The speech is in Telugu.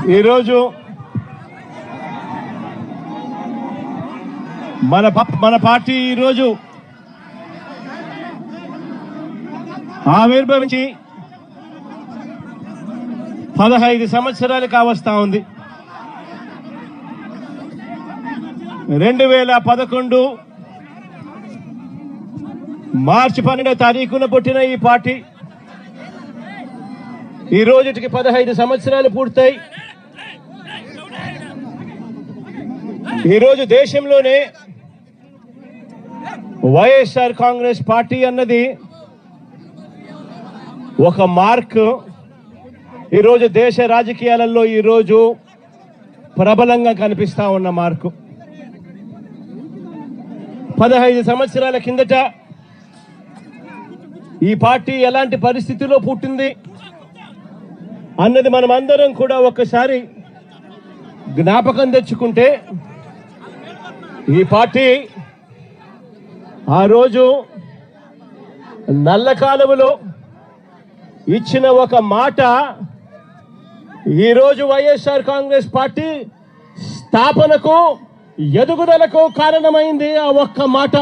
ఈరోజు మన పార్టీ ఈరోజు ఆవిర్భవించి 15 సంవత్సరాలు కావస్తా ఉంది. 2011 మార్చి 12వ తారీఖున పుట్టిన ఈ పార్టీ ఈ రోజుకి 15 సంవత్సరాలు పూర్తయి ఈరోజు దేశంలోనే వైఎస్ఆర్ కాంగ్రెస్ పార్టీ అన్నది ఒక మార్క్. ఈరోజు దేశ రాజకీయాలలో ఈరోజు ప్రబలంగా కనిపిస్తా ఉన్న మార్కు. 15 సంవత్సరాల కిందట ఈ పార్టీ ఎలాంటి పరిస్థితిలో పుట్టింది అన్నది మనమందరం కూడా ఒక్కసారి జ్ఞాపకం తెచ్చుకుంటే, ఈ పార్టీ ఆ రోజు నల్ల కాలువలో ఇచ్చిన ఒక మాట ఈరోజు వైఎస్ఆర్ కాంగ్రెస్ పార్టీ స్థాపనకు ఎదుగుదలకు కారణమైంది. ఆ ఒక్క మాట.